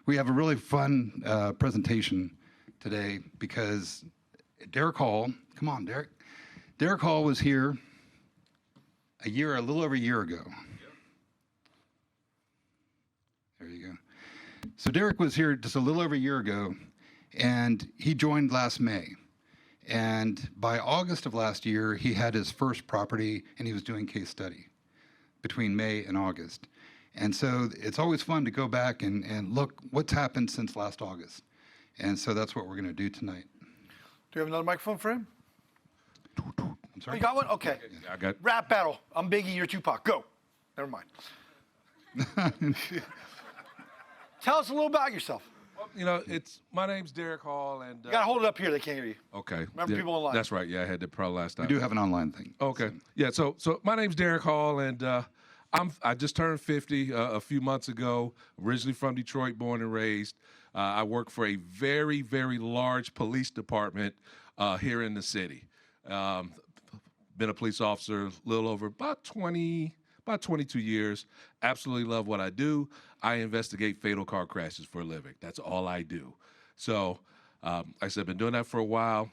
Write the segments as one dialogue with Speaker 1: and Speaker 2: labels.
Speaker 1: We have a really fun presentation today because Derrick Hall, come on, Derrick. Derrick Hall was here a little over a year ago. There you go. So Derrick was here just a little over a year ago, and he joined last May. And by August of last year, he had his first property, and he was doing case study between May and August. And so it's always fun to go back and look what's happened since last August. And so that's what we're going to do tonight.
Speaker 2: Do you have another microphone for him?
Speaker 1: I'm
Speaker 2: Oh,
Speaker 1: sorry?
Speaker 2: you got one? Okay.
Speaker 3: I got.
Speaker 2: Rap battle. I'm Biggie, you're Tupac. Go. Never mind. Tell us a little about yourself.
Speaker 3: Well, my name's Derrick Hall, and
Speaker 2: You got to hold it up here. They can't hear you.
Speaker 3: okay.
Speaker 2: Remember people online.
Speaker 3: That's right. Yeah, I had that probably last time.
Speaker 1: We do have an online thing.
Speaker 3: Okay. Yeah. So my name's Derrick Hall, and I just turned 50 a few months ago. Originally from Detroit, born and raised. I work for a very, very large police department here in the city. Been a police officer a little over about 22 years. Absolutely love what I do. I investigate fatal car crashes for a living. That's all I do. So, like I said, I've been doing that for a while.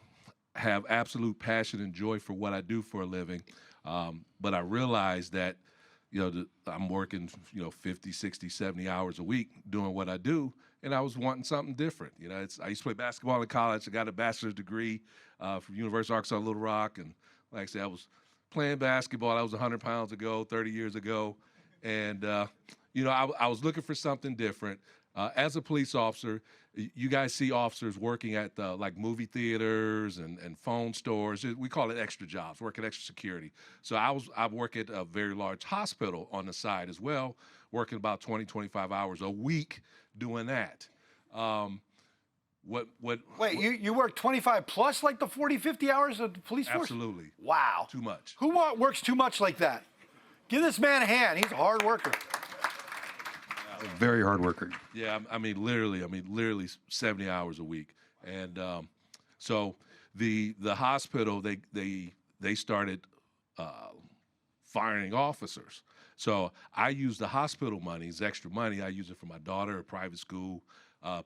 Speaker 3: Have absolute passion and joy for what I do for a living. But I realized that, I'm working, 50, 60, 70 hours a week doing what I do, and I was wanting something different. I used to play basketball in college. I got a bachelor's degree from University of Arkansas Little Rock, and like I said, I was playing basketball. I was 100 pounds ago, 30 years ago, and I was looking for something different. As a police officer, you guys see officers working at like movie theaters and phone stores. We call it extra jobs, working extra security. So I work at a very large hospital on the side as well, working about 20, 25 hours a week doing that.
Speaker 2: Wait, you work 25 plus like the 40, 50 hours of the police force?
Speaker 3: Absolutely.
Speaker 2: Wow.
Speaker 3: Too much.
Speaker 2: Who works too much like that? Give this man a hand. He's a hard worker.
Speaker 1: A very hard worker.
Speaker 3: Yeah, I mean, literally 70 hours a week. And so the hospital, they started firing officers. So I use the hospital money, it's extra money. I use it for my daughter, private school,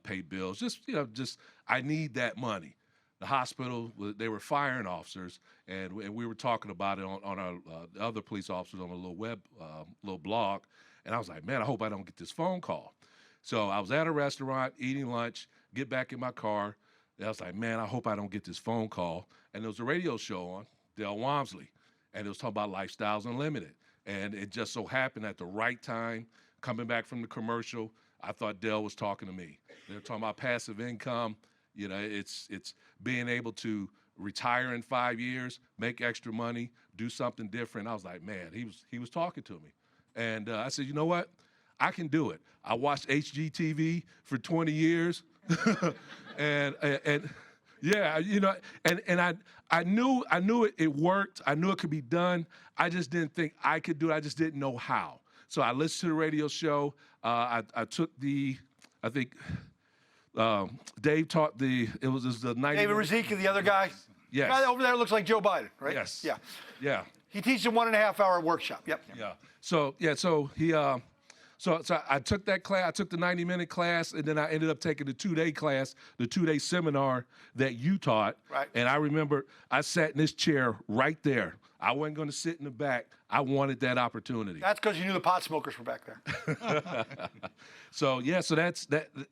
Speaker 3: pay bills. Just I need that money. The hospital, they were firing officers, and we were talking about it on our other police officers on a little blog. And I was like, man, I hope I don't get this phone call. So I was at a restaurant eating lunch, get back in my car. And I was like, man, I hope I don't get this phone call. And there was a radio show on, Del Walmsley, and it was talking about Lifestyles Unlimited. And it just so happened at the right time, coming back from the commercial, I thought Del was talking to me. They were talking about passive income. It's being able to retire in 5 years, make extra money, do something different. I was like, man, he was talking to me. And I said, you know what? I can do it. I watched HGTV for 20 years. and yeah, and I knew it worked. I knew it could be done. I just didn't think I could do it. I just didn't know how. So I listened to the radio show. I took I think Dave taught it was the 90.
Speaker 2: David Rizika, the other guy?
Speaker 3: Yes.
Speaker 2: The guy over there looks like Joe Biden, right?
Speaker 3: Yes.
Speaker 2: Yeah.
Speaker 3: Yeah.
Speaker 2: He teaches a 1.5 hour workshop. Yep.
Speaker 3: Yeah. So he so I took that class. I took the 90-minute class, and then I ended up taking the 2-day class, the 2-day seminar that you taught.
Speaker 2: Right.
Speaker 3: And I remember I sat in this chair right there. I wasn't going to sit in the back. I wanted that opportunity.
Speaker 2: That's because you knew the pot smokers were back there.
Speaker 3: So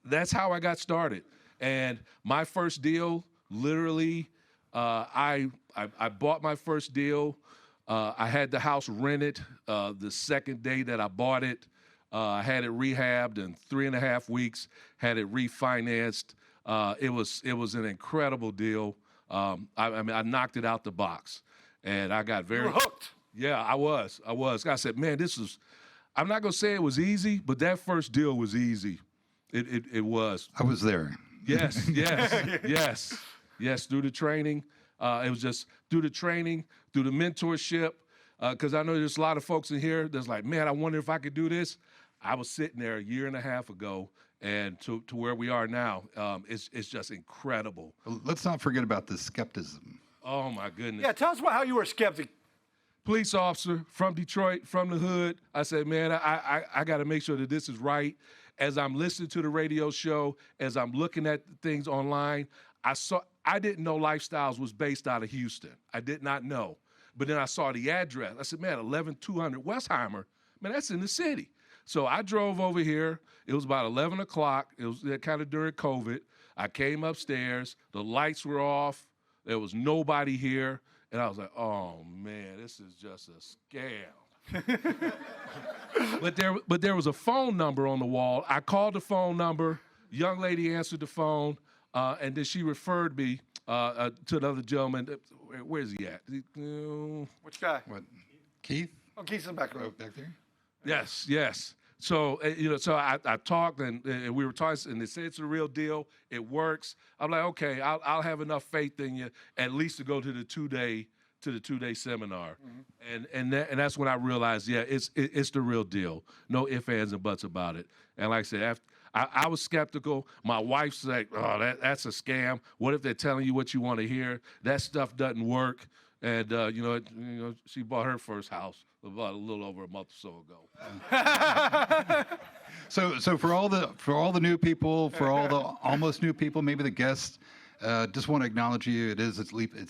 Speaker 3: that's how I got started. And my first deal, literally, I bought my first deal. I had the house rented the second day that I bought it. I had it rehabbed in 3.5 weeks, had it refinanced. It was an incredible deal. I knocked it out the box, and I got very
Speaker 2: You were hooked.
Speaker 3: Yeah, I was. I said, man, I'm not going to say it was easy, but that first deal was easy. It was.
Speaker 1: I was there.
Speaker 3: Yes, through the training. It was just through the training, through the mentorship, because I know there's a lot of folks in here that's like, man, I wonder if I could do this. I was sitting there 1.5 years ago, and to where we are now, it's just incredible.
Speaker 1: Let's not forget about the skepticism.
Speaker 3: Oh, my goodness.
Speaker 2: Yeah, tell us about how you were a skeptic.
Speaker 3: Police officer from Detroit, from the hood. I said, man, I got to make sure that this is right. as I'm listening to the radio show, as I'm looking at things online, I didn't know Lifestyles was based out of Houston. I did not know. But then I saw the address. I said, man, 11200 Westheimer, man, that's in the city. So I drove over here. It was about 11 o'clock. It was kind of during COVID. I came upstairs. The lights were off. There was nobody here. And I was like, oh, man, this is just a scam. But there was a phone number on the wall. I called the phone number. Young lady answered the phone, and then she referred me to another gentleman. Where's he at?
Speaker 2: Which guy?
Speaker 1: What? Keith?
Speaker 2: Oh, Keith's in the back row.
Speaker 1: Back there?
Speaker 3: Yes. So so I talked and we were talking, and they said it's a real deal. It works. I'm like, okay, I'll have enough faith in you at least to go to the two-day seminar, and that's when I realized, yeah, it's the real deal. No ifs, ands, and buts about it. And like I said, after I was skeptical. My wife's like, oh, that's a scam. What if they're telling you what you want to hear? That stuff doesn't work. And she bought her first house about a little over a month or so ago.
Speaker 1: So for all the new people, for all the almost new people, maybe the guests, just want to acknowledge you. It's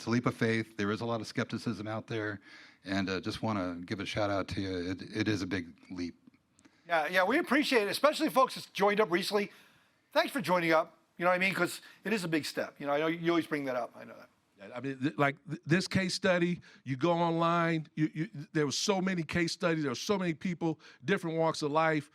Speaker 1: a leap of faith. There is a lot of skepticism out there, and just want to give a shout out to you. It is a big leap.
Speaker 2: Yeah, we appreciate it, especially folks that's joined up recently. Thanks for joining up. You know what I mean? Because it is a big step. I know you always bring that up. I know that.
Speaker 3: I mean, like this case study, you go online, there were so many case studies, there were so many people, different walks of life,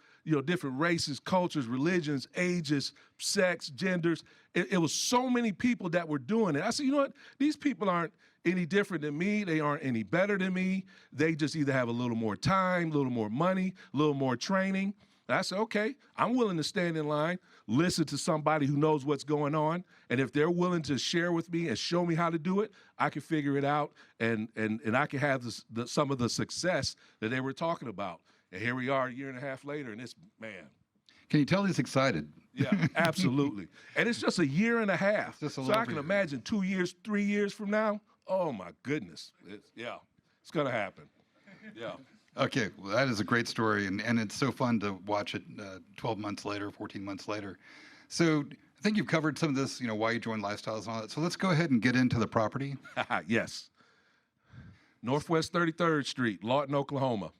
Speaker 3: different races, cultures, religions, ages, sex, genders. It was so many people that were doing it. I said, you know what? These people aren't any different than me. They aren't any better than me. They just either have a little more time, a little more money, a little more training. And I said, okay, I'm willing to stand in line, listen to somebody who knows what's going on, and if they're willing to share with me and show me how to do it, I can figure it out, and I can have some of the success that they were talking about. And here we are a year and a half later, and it's, man.
Speaker 1: Can you tell he's excited?
Speaker 3: Yeah, absolutely. And it's just a year and a half. So I can imagine 2 years, 3 years from now, oh, my goodness. It's going to happen. Yeah.
Speaker 1: Okay, well, that is a great story, and it's so fun to watch it 12 months later, 14 months later. So I think you've covered some of this, why you joined Lifestyles and all that. So let's go ahead and get into the property.
Speaker 3: Yes. Northwest 33rd Street, Lawton, Oklahoma.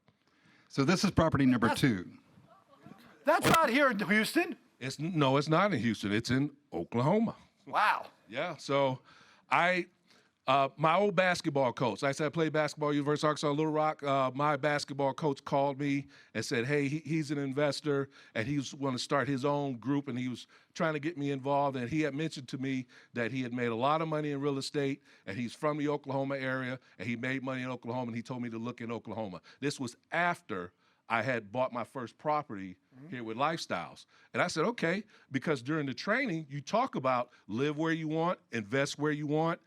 Speaker 1: So this is property number 2.
Speaker 2: That's not here in Houston.
Speaker 3: It's not in Houston. It's in Oklahoma.
Speaker 2: Wow.
Speaker 3: Yeah, so my old basketball coach, like I said, I played basketball at University of Arkansas, Little Rock. My basketball coach called me and said, hey, he's an investor, and he was going to start his own group, and he was trying to get me involved. And he had mentioned to me that he had made a lot of money in real estate, and he's from the Oklahoma area, and he made money in Oklahoma, and he told me to look in Oklahoma. This was after I had bought my first property here with Lifestyles. And I said, okay, because during the training, you talk about live where you want, invest where you want.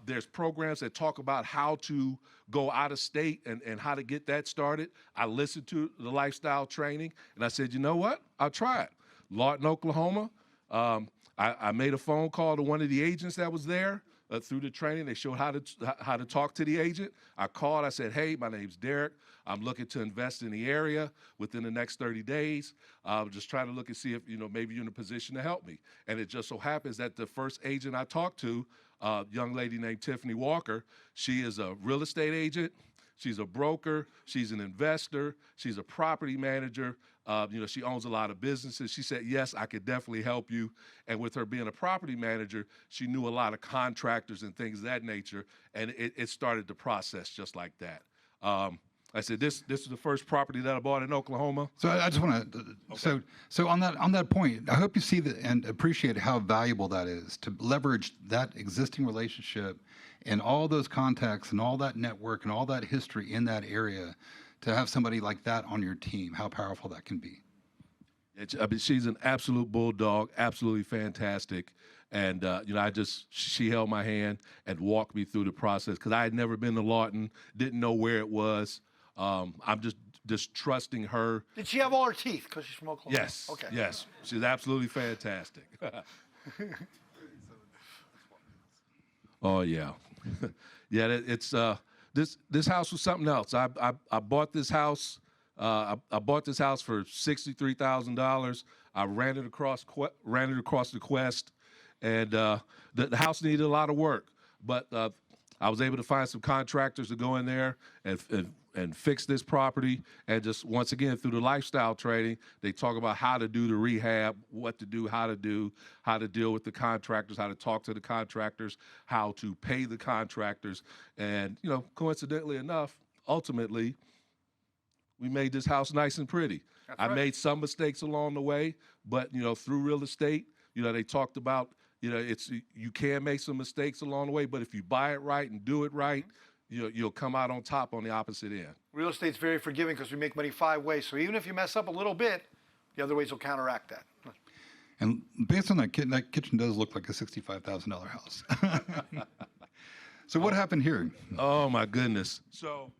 Speaker 3: There's programs that talk about how to go out of state and how to get that started. I listened to the lifestyle training, and I said, you know what? I'll try it. Lawton, Oklahoma. I made a phone call to one of the agents that was there. Through the training, they showed how to talk to the agent. I called. I said, hey, my name's Derrick. I'm looking to invest in the area within the next 30 days. I'm just trying to look and see if, maybe you're in a position to help me. And it just so happens that the first agent I talked to, a young lady named Tiffany Walker, she is a real estate agent. She's a broker. She's an investor. She's a property manager. She owns a lot of businesses. She said, yes, I could definitely help you. And with her being a property manager, she knew a lot of contractors and things of that nature. And it started the process just like that. I said, this is the first property that I bought in Oklahoma.
Speaker 1: So I just want to, okay. So on that point, I hope you see that and appreciate how valuable that is to leverage that existing relationship and all those contacts and all that network and all that history in that area to have somebody like that on your team, how powerful that can be.
Speaker 3: She's an absolute bulldog, absolutely fantastic. And, she held my hand and walked me through the process because I had never been to Lawton, didn't know where it was. I'm just trusting her.
Speaker 2: Did she have all her teeth because she's from Oklahoma?
Speaker 3: Yes.
Speaker 2: Okay.
Speaker 3: Yes. She's absolutely fantastic. Oh, yeah. Yeah, it's this house was something else. I bought this house I bought this house for $63,000. I ran it across the Quest, and the house needed a lot of work, but I was able to find some contractors to go in there and fix this property. And just once again, through the lifestyle training, they talk about how to do the rehab, what to do, how to deal with the contractors, how to talk to the contractors, how to pay the contractors. And, coincidentally enough, ultimately, we made this house nice and pretty.
Speaker 2: That's
Speaker 3: I
Speaker 2: right.
Speaker 3: made some mistakes along the way, but, through real estate, they talked about, you can make some mistakes along the way, but if you buy it right and do it right, you'll come out on top on the opposite end.
Speaker 2: Real estate's very forgiving because we make money 5 ways. So even if you mess up a little bit, the other ways will counteract that.
Speaker 1: And based on that kitchen does look like a $65,000 house. So what happened here?
Speaker 3: Oh my goodness. So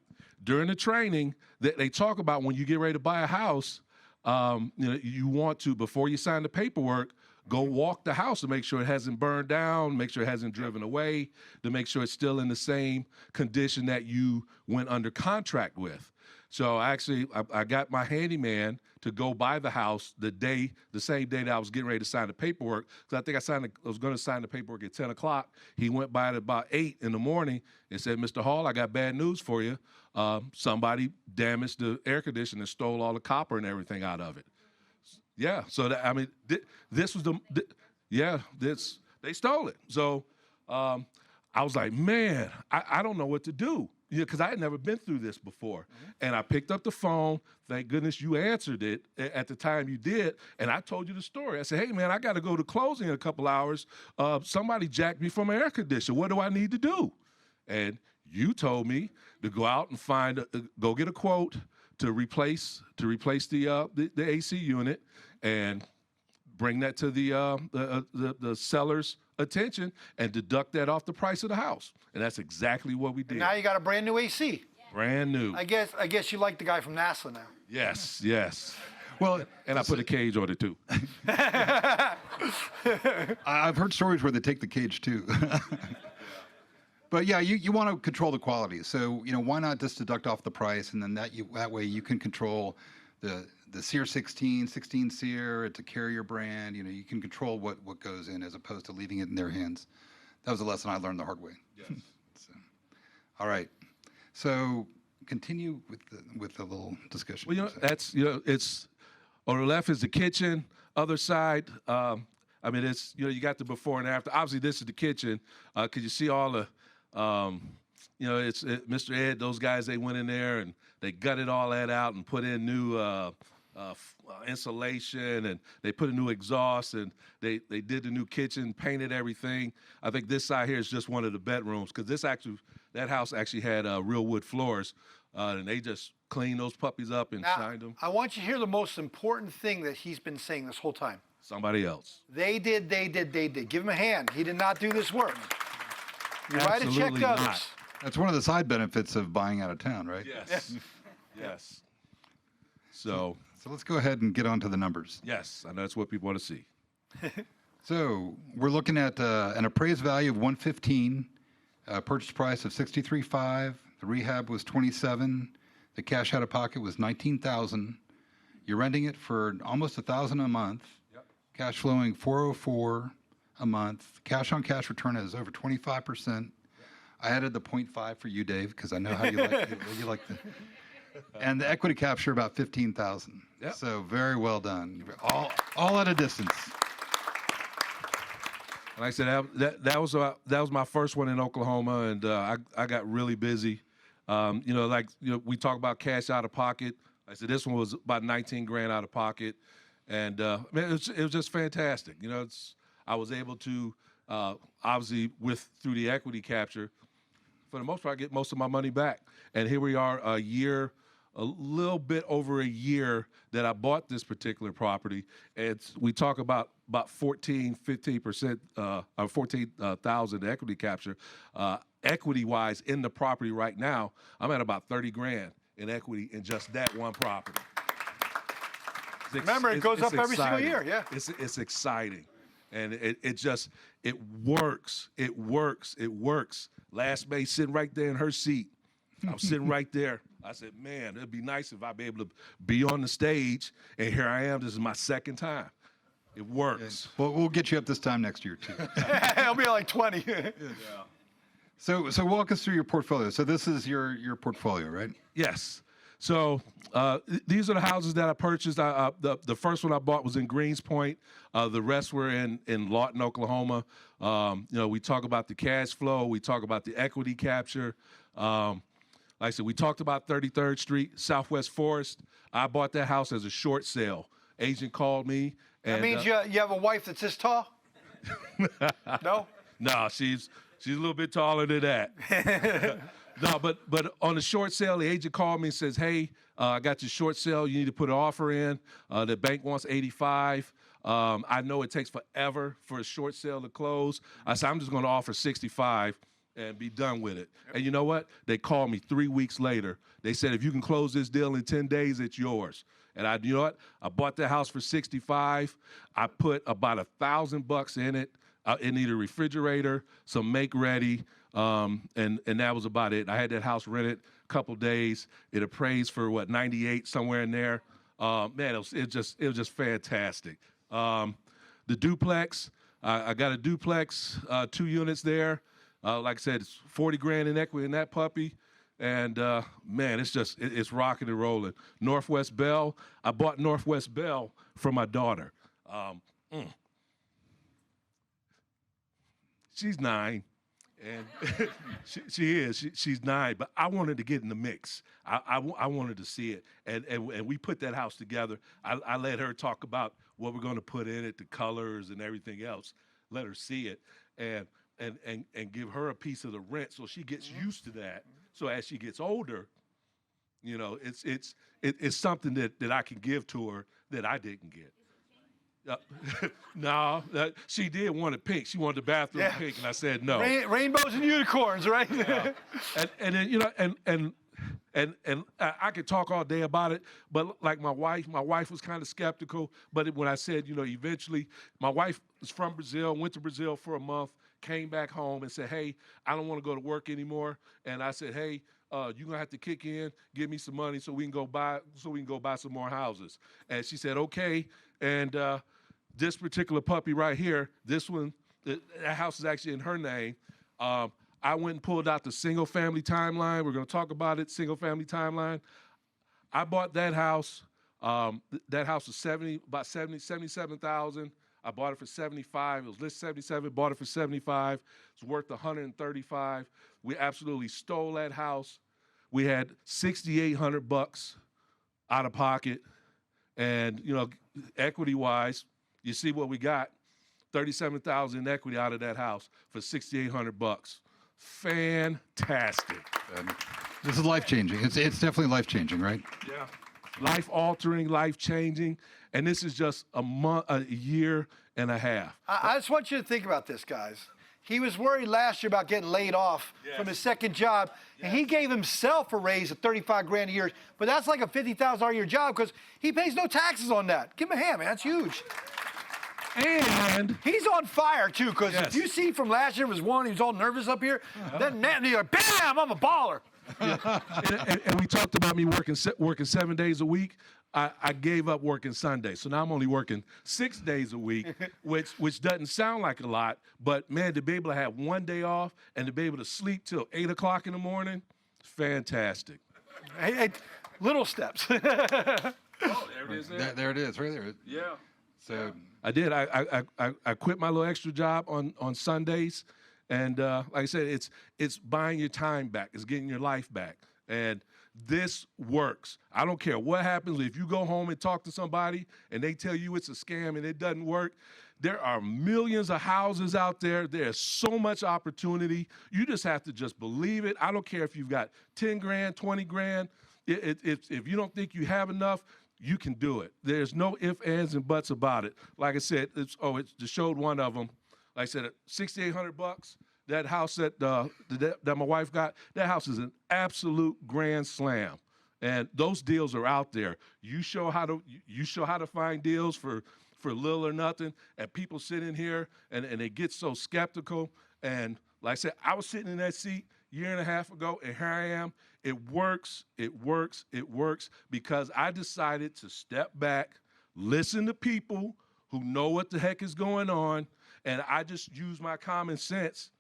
Speaker 3: during the training, they talk about when you get ready to buy a house, you want to, before you sign the paperwork, go walk the house to make sure it hasn't burned down, make sure it hasn't driven away, to make sure it's still in the same condition that you went under contract with. So actually, I got my handyman to go by the house the same day that I was getting ready to sign the paperwork. Because I think I was going to sign the paperwork at 10 o'clock. He went by at about 8 in the morning and said, "Mr. Hall, I got bad news for you. Somebody damaged the air conditioner and stole all the copper and everything out of it." Yeah, so this was they stole it. So I was like, man, I don't know what to do, because I had never been through this before. Mm-hmm. And I picked up the phone. Thank goodness you answered it at the time you did. And I told you the story. I said, hey, man, I got to go to closing in a couple hours. Somebody jacked me from an air conditioner. What do I need to do? And you told me to go out and go get a quote to replace the AC unit and bring that to the seller's attention and deduct that off the price of the house. And that's exactly what we did.
Speaker 2: And now you got a brand new AC.
Speaker 3: Brand new.
Speaker 2: I guess you like the guy from NASA now.
Speaker 3: Yes.
Speaker 1: Well,
Speaker 3: And I put a cage on it too.
Speaker 1: I've heard stories where they take the cage too. But yeah, you want to control the quality. So, why not just deduct off the price, and then that way you can control the SEER 16 SEER, it's a carrier brand. You can control what goes in as opposed to leaving it in their hands. That was a lesson I learned the hard way.
Speaker 3: Yes.
Speaker 1: All right. So continue with the little discussion.
Speaker 3: Well, it's on the left is the kitchen. Other side, it's you got the before and after. Obviously, this is the kitchen. Cause you see all the, Mr. Ed, those guys, they went in there and they gutted all that out and put in new insulation, and they put a new exhaust, and they did the new kitchen, painted everything. I think this side here is just one of the bedrooms, because that house actually had real wood floors, and they just cleaned those puppies up and shined them.
Speaker 2: I want you to hear the most important thing that he's been saying this whole time.
Speaker 3: Somebody else.
Speaker 2: They did. Give him a hand. He did not do this work. You write a check
Speaker 3: Absolutely
Speaker 2: to others.
Speaker 3: not.
Speaker 1: That's one of the side benefits of buying out of town, right?
Speaker 3: Yes. Yes. So
Speaker 1: let's go ahead and get on to the numbers.
Speaker 3: yes, I know that's what people want to see.
Speaker 1: So we're looking at an appraised value of 115, purchase price of 63.5. The rehab was 27. The cash out of pocket was 19,000. You're renting it for almost 1,000 a month.
Speaker 3: Yep.
Speaker 1: Cash flowing 404 a month. Cash on cash return is over 25%. I added the 0.5 for you, Dave, because I know how you like the. And the equity capture about 15,000.
Speaker 3: Yep.
Speaker 1: So very well done. All at a distance.
Speaker 3: Like I said, that was my first one in Oklahoma, and I got really busy. We talk about cash out of pocket. Like I said, this one was about 19 grand out of pocket, and it was just fantastic. I was able to obviously through the equity capture, for the most part, get most of my money back. And here we are a little bit over a year that I bought this particular property. And we talk about 15% or 14,000 equity capture. Equity-wise in the property right now, I'm at about 30 grand in equity in just that one property.
Speaker 2: Remember, it goes up every single
Speaker 3: exciting.
Speaker 2: year. Yeah.
Speaker 3: It's exciting. And it works. It works. Last May, sitting right there in her seat. I was sitting right there. I said, man, it'd be nice if I'd be able to be on the stage, and here I am. This is my second time. It works.
Speaker 1: Well, we'll get you up this time next year too.
Speaker 2: It'll be like 20.
Speaker 1: So walk us through your portfolio. So this is your portfolio, right?
Speaker 3: Yes. So these are the houses that I purchased. The first one I bought was in Greens Point. The rest were in Lawton, Oklahoma. We talk about the cash flow. We talk about the equity capture. Like I said, we talked about 33rd Street, Southwest Forest. I bought that house as a short sale. Agent called me.
Speaker 2: That
Speaker 3: And,
Speaker 2: means you have a wife that's this tall? No?
Speaker 3: No, she's a little bit taller than that. No, but on the short sale, the agent called me and says, "Hey, I got your short sale. You need to put an offer in. The bank wants 85. I know it takes forever for a short sale to close." I said, "I'm just going to offer 65 and be done with it." And you know what? They called me 3 weeks later. They said, "If you can close this deal in 10 days, it's yours." And you know what? I bought the house for 65. I put about $1,000 in it. It needed a refrigerator, some make ready, and that was about it. I had that house rented a couple days. It appraised for 98, somewhere in there. Man, it was just fantastic. The duplex, I got a duplex, 2 units there. Like I said, it's 40 grand in equity in that puppy. And man, it's rocking and rolling. Northwest Bell, I bought Northwest Bell for my daughter. She's 9, and she's 9. But I wanted to get in the mix. I wanted to see it, and we put that house together. I let her talk about what we're going to put in it, the colors and everything else. Let her see it, and give her a piece of the rent so she gets used to that. So as she gets older, it's something that I can give to her that I didn't get. No, she did want it pink. She wanted the bathroom pink, and I said no.
Speaker 2: Rainbows and unicorns, right?
Speaker 3: And then, and I could talk all day about it, but like my wife was kind of skeptical. But when I said, eventually, my wife is from Brazil, went to Brazil for a month, came back home and said, "Hey, I don't want to go to work anymore." And I said, "Hey, you're gonna have to kick in, give me some money so we can go buy some more houses." And she said, "Okay." And this particular puppy right here, this one, that house is actually in her name. I went and pulled out the single family timeline. We're gonna talk about it, single family timeline. I bought that house. That house was about 77,000. I bought it for 75. It was listed 77. Bought it for 75. It's worth 135. We absolutely stole that house. We had $6,800 out of pocket, and equity-wise, you see what we got: 37,000 in equity out of that house for $6,800. Fantastic.
Speaker 1: This is life-changing. It's definitely life-changing, right?
Speaker 3: Yeah. Life-altering, life-changing, and this is just a year and a half.
Speaker 2: I just want you to think about this, guys. He was worried last year about getting laid off from his second job, and he gave himself a raise of 35 grand a year. But that's like a $50,000 a year job because he pays no taxes on that. Give him a hand, man. That's huge.
Speaker 3: And
Speaker 2: he's on fire too, because if you see from last year was one, he was all nervous up here. Then he's like, bam, I'm a baller.
Speaker 3: and we talked about me working 7 days a week. I gave up working Sunday, so now I'm only working 6 days a week, which doesn't sound like a lot, but man, to be able to have one day off and to be able to sleep till 8 o'clock in the morning, fantastic.
Speaker 2: Hey, little steps.
Speaker 3: Oh, there it is.
Speaker 1: There it is, right there.
Speaker 3: Yeah.
Speaker 1: So
Speaker 3: I did. I quit my little extra job on Sundays, and like I said, it's buying your time back. It's getting your life back, and this works. I don't care what happens. If you go home and talk to somebody and they tell you it's a scam and it doesn't work, there are millions of houses out there. There's so much opportunity. You just have to just believe it. I don't care if you've got 10 grand, 20 grand. If you don't think you have enough, you can do it. There's no ifs, ands, and buts about it. Like I said, it just showed one of them. Like I said, $6,800. That house that my wife got, that house is an absolute grand slam. And those deals are out there. You show how to find deals for little or nothing, and people sit in here and they get so skeptical. And like I said, I was sitting in that seat. year and a half ago, and here I am. It works, it works, it works, because I decided to step back, listen to people who know what the heck is going on, and I just use my common sense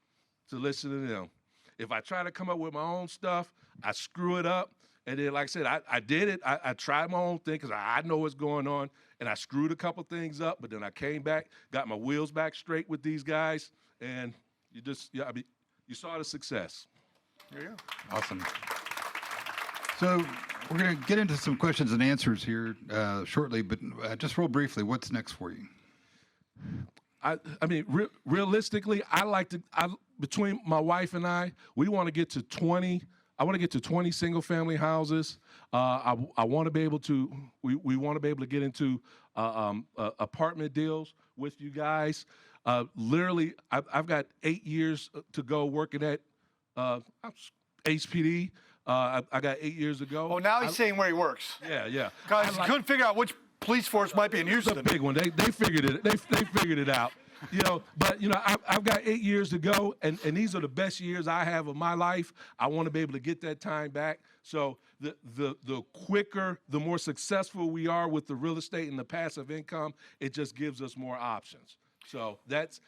Speaker 3: to listen to them. If I try to come up with my own stuff, I screw it up. And then, like I said, I did it. I tried my own thing because I know what's going on, and I screwed a couple things up. But then I came back, got my wheels back straight with these guys, and you saw the success.
Speaker 2: There you go.
Speaker 1: Awesome. So we're going to get into some questions and answers here shortly, but just real briefly, what's next for you?
Speaker 3: Realistically, between my wife and I, we want to get to 20. I want to get to 20 single-family houses. I want to be able to. We want to be able to get into apartment deals with you guys. Literally, I've got 8 years to go working at HPD. I got 8 years to go.
Speaker 2: Oh, now he's saying where he works.
Speaker 3: Yeah.
Speaker 2: Guys, couldn't figure out which police force might be in Houston.
Speaker 3: The big one. They figured it. They figured it out. But I've got 8 years to go, and these are the best years I have of my life. I want to be able to get that time back. So the quicker, the more successful we are with the real estate and the passive income, it just gives us more options. So that's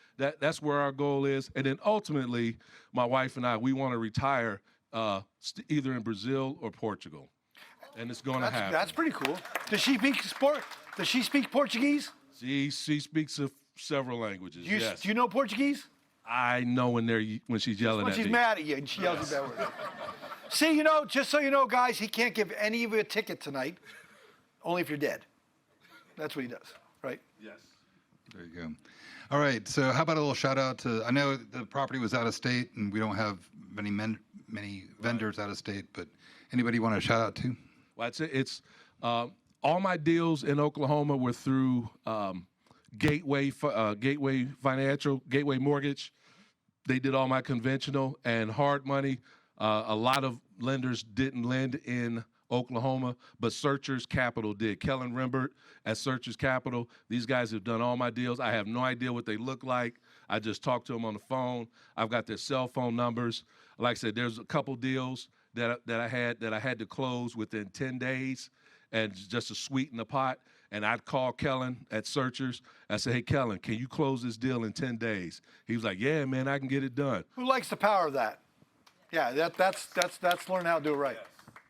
Speaker 3: where our goal is. And then ultimately, my wife and I, we want to retire either in Brazil or Portugal, and it's going to happen.
Speaker 2: That's pretty cool. Does she speak Portuguese?
Speaker 3: She speaks several languages. Yes.
Speaker 2: Do you know Portuguese?
Speaker 3: I know when she's yelling
Speaker 2: When
Speaker 3: at
Speaker 2: she's
Speaker 3: me.
Speaker 2: mad at you and she yells at that word. See, just so you know, guys, he can't give any of you a ticket tonight, only if you're dead. That's what he does, right?
Speaker 3: Yes.
Speaker 1: There you go. All right, so how about a little shout out to, I know the property was out of state and we don't have many vendors out of state, but anybody you want to shout out to?
Speaker 3: Well, I'd say it's all my deals in Oklahoma were through Gateway Financial, Gateway Mortgage. They did all my conventional and hard money. A lot of lenders didn't lend in Oklahoma, but Searchers Capital did. Kellen Rimbert at Searchers Capital. These guys have done all my deals. I have no idea what they look like. I just talked to them on the phone. I've got their cell phone numbers. Like I said, there's a couple deals that I had to close within 10 days, and just to sweeten the pot. And I'd call Kellen at Searchers. I said, hey, Kellen, can you close this deal in 10 days? He was like, yeah, man, I can get it done.
Speaker 2: Who likes the power of that? Yeah, that's learning how to do it right.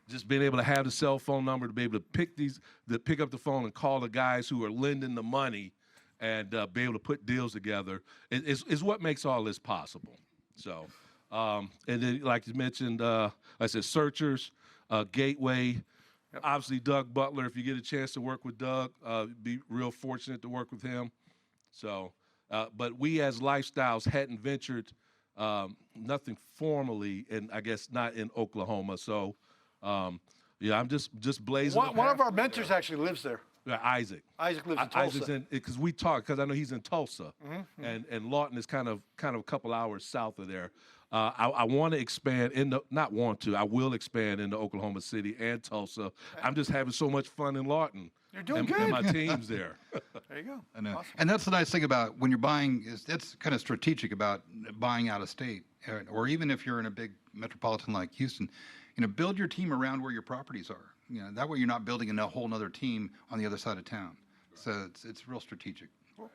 Speaker 3: Just being able to have the cell phone number to be able to pick up the phone and call the guys who are lending the money and be able to put deals together is what makes all this possible. So, and then, like you mentioned, like I said, Searchers, Gateway, obviously Doug Butler. If you get a chance to work with Doug, be real fortunate to work with him. So, but we as Lifestyles hadn't ventured nothing formally, and I guess not in Oklahoma. So, I'm just blazing.
Speaker 2: One of our mentors actually lives there.
Speaker 3: Isaac.
Speaker 2: Isaac lives in Tulsa.
Speaker 3: Isaac's in, because we talked, because I know he's in Tulsa, and Lawton is kind of a couple hours south of there. I want to expand I will expand into Oklahoma City and Tulsa. I'm just having so much fun in Lawton.
Speaker 2: You're doing
Speaker 3: good. And my team's there.
Speaker 2: There you go.
Speaker 1: I know.
Speaker 2: Awesome.
Speaker 1: And that's the nice thing about when you're buying, it's kind of strategic about buying out of state, or even if you're in a big metropolitan like Houston, build your team around where your properties are. That way you're not building a whole nother team on the other side of town. So it's real strategic.
Speaker 2: Cool.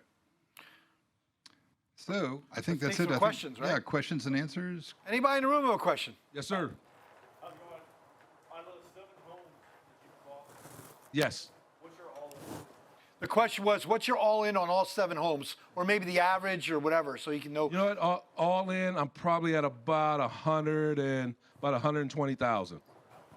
Speaker 1: So I think that's it.
Speaker 2: Questions, right?
Speaker 1: Yeah, questions and answers.
Speaker 2: Anybody in the room have a question?
Speaker 3: Yes, sir.
Speaker 4: How's it going? On those 7 homes that you bought,
Speaker 3: Yes.
Speaker 4: what's your all-in?
Speaker 2: The question was, what's your all-in on all 7 homes, or maybe the average or whatever, so you can know.
Speaker 3: You know what? All in, I'm probably at about 120,000,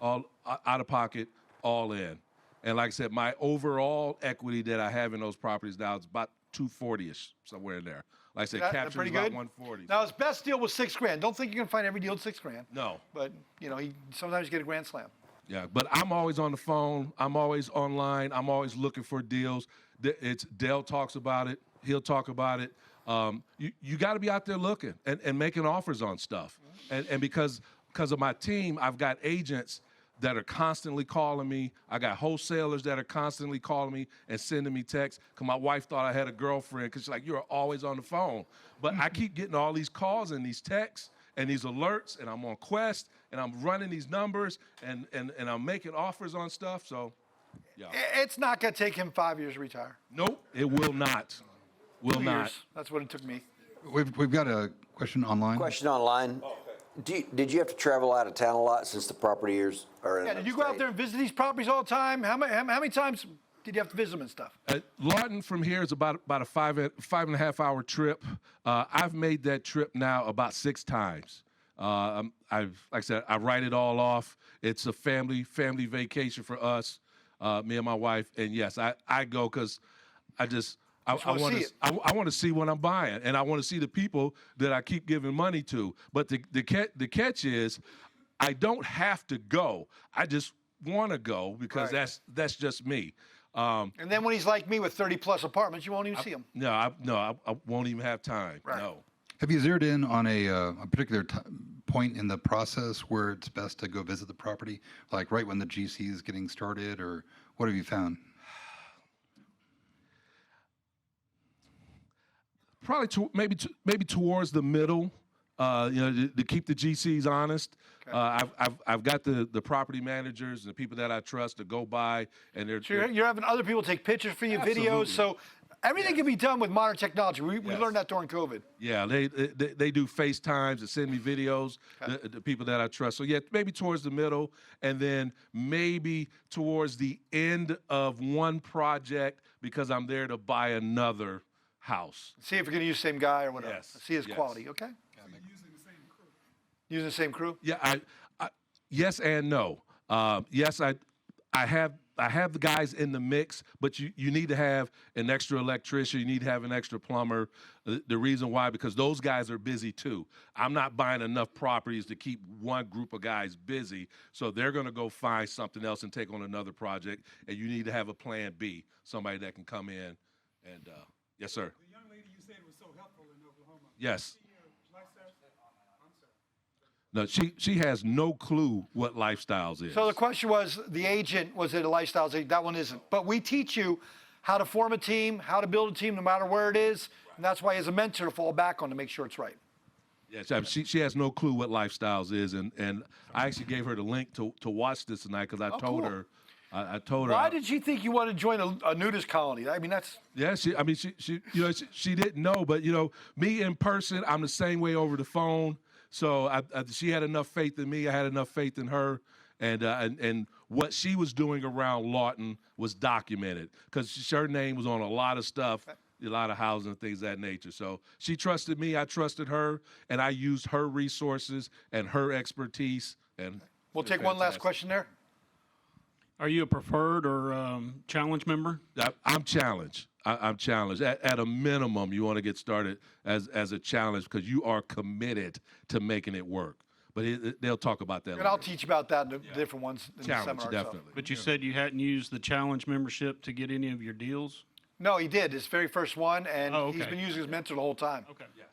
Speaker 3: all out of pocket, all in. And like I said, my overall equity that I have in those properties now is about 240ish, somewhere in there. Like I said, captured
Speaker 2: pretty
Speaker 3: about
Speaker 2: good?
Speaker 3: 140.
Speaker 2: Now his best deal was $6,000. Don't think you're gonna find every deal at $6,000.
Speaker 3: No.
Speaker 2: But sometimes you get a grand slam.
Speaker 3: Yeah, but I'm always on the phone. I'm always online. I'm always looking for deals. Dale talks about it. He'll talk about it. You got to be out there looking and making offers on stuff. And because of my team, I've got agents that are constantly calling me. I got wholesalers that are constantly calling me and sending me texts. Because my wife thought I had a girlfriend because she's like, you're always on the phone. But I keep getting all these calls and these texts, and these alerts, and I'm on Quest, and I'm running these numbers, and I'm making offers on stuff. So, yeah.
Speaker 2: It's not going to take him 5 years to retire.
Speaker 3: Nope, it will not. Will
Speaker 2: 2
Speaker 3: not.
Speaker 2: years. That's what it took me.
Speaker 1: We've got a question online.
Speaker 5: Question online. Did you have to travel out of town a lot since the property years are in?
Speaker 2: Yeah, did you go out there and visit these properties all the time? How many times did you have to visit them and stuff?
Speaker 3: Lawton from here is about a 5.5 hour trip. I've made that trip now about 6 times. Like I said, I write it all off. It's a family vacation for us, me and my wife. And yes, I go because I want to see what I'm buying, and I want to see the people that I keep giving money to. But the catch is, I don't have to go. I just want to go because that's just me.
Speaker 2: And then when he's like me with 30+ apartments, you won't even see him.
Speaker 3: No, I won't even have time.
Speaker 2: Right.
Speaker 3: No.
Speaker 1: Have you zeroed in on a particular point in the process where it's best to go visit the property, like right when the GC is getting started, or what have you found?
Speaker 3: Probably maybe towards the middle, to keep the GCs honest. Okay. I've got the property managers and the people that I trust to go by, and
Speaker 2: So you're having other people take pictures for you, videos. So everything can be done with modern technology. We learned that during COVID.
Speaker 3: Yeah, they do FaceTimes and send me videos. Okay. The people that I trust. So yeah, maybe towards the middle, and then maybe towards the end of one project because I'm there to buy another house.
Speaker 2: See if you're going to use the same guy or whatever.
Speaker 3: Yes.
Speaker 2: See his quality, okay?
Speaker 4: So using the same crew.
Speaker 2: Using the same crew?
Speaker 3: Yeah, I yes and no. Yes, I have the guys in the mix, but you need to have an extra electrician. You need to have an extra plumber. The reason why, because those guys are busy too. I'm not buying enough properties to keep one group of guys busy, so they're going to go find something else and take on another project, and you need to have a plan B, somebody that can come in and yes, sir.
Speaker 4: The young lady you said was so helpful in Oklahoma.
Speaker 3: Yes.
Speaker 4: Lifestyle? I'm sorry.
Speaker 3: No, she has no clue what lifestyles is.
Speaker 2: So the question was, the agent, was it a lifestyles agent? That one isn't. But we teach you how to form a team, how to build a team no matter where it is, and that's why he has a mentor to fall back on to make sure it's right.
Speaker 3: Yes, she has no clue what lifestyles is, and I actually gave her the link to watch this tonight because I told her. I told her.
Speaker 2: Why did she think you wanted to join a nudist colony? I mean, that's.
Speaker 3: Yeah, she didn't know, but me in person, I'm the same way over the phone. So she had enough faith in me. I had enough faith in her, and what she was doing around Lawton was documented because her name was on a lot of stuff, a lot of housing and things of that nature. So she trusted me. I trusted her, and I used her resources and her expertise. And
Speaker 2: We'll take one last question there.
Speaker 6: Are you a preferred or challenge member?
Speaker 3: I'm challenged. I'm challenged. At a minimum, you want to get started as a challenge because you are committed to making it work. But they'll talk about that later.
Speaker 2: And I'll teach about that in the different ones in
Speaker 3: Challenge,
Speaker 2: the seminar.
Speaker 3: definitely.
Speaker 6: But you said you hadn't used the challenge membership to get any of your deals?
Speaker 2: No, he did. His very first one, and
Speaker 6: Oh, okay.
Speaker 2: he's been using his mentor the whole time.
Speaker 6: Okay.
Speaker 3: Yes.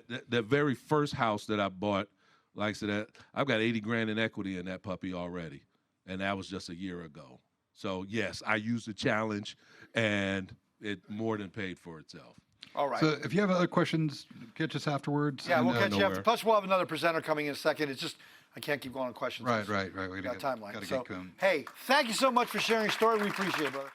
Speaker 3: Yeah. That very first house that I bought, like I said, I've got 80 grand in equity in that puppy already. And that was just a year ago. So, yes, I used the challenge, and it more than paid for itself.
Speaker 2: All right.
Speaker 1: So if you have other questions, catch us afterwards.
Speaker 2: Yeah,
Speaker 1: and,
Speaker 2: we'll catch you
Speaker 3: nowhere.
Speaker 2: after. Plus, we'll have another presenter coming in a second. It's just, I can't keep going on questions.
Speaker 1: Right. We
Speaker 2: Got
Speaker 1: gotta
Speaker 2: timeline.
Speaker 1: get
Speaker 2: So,
Speaker 1: going.
Speaker 2: hey, thank you so much for sharing your story. We appreciate it, brother.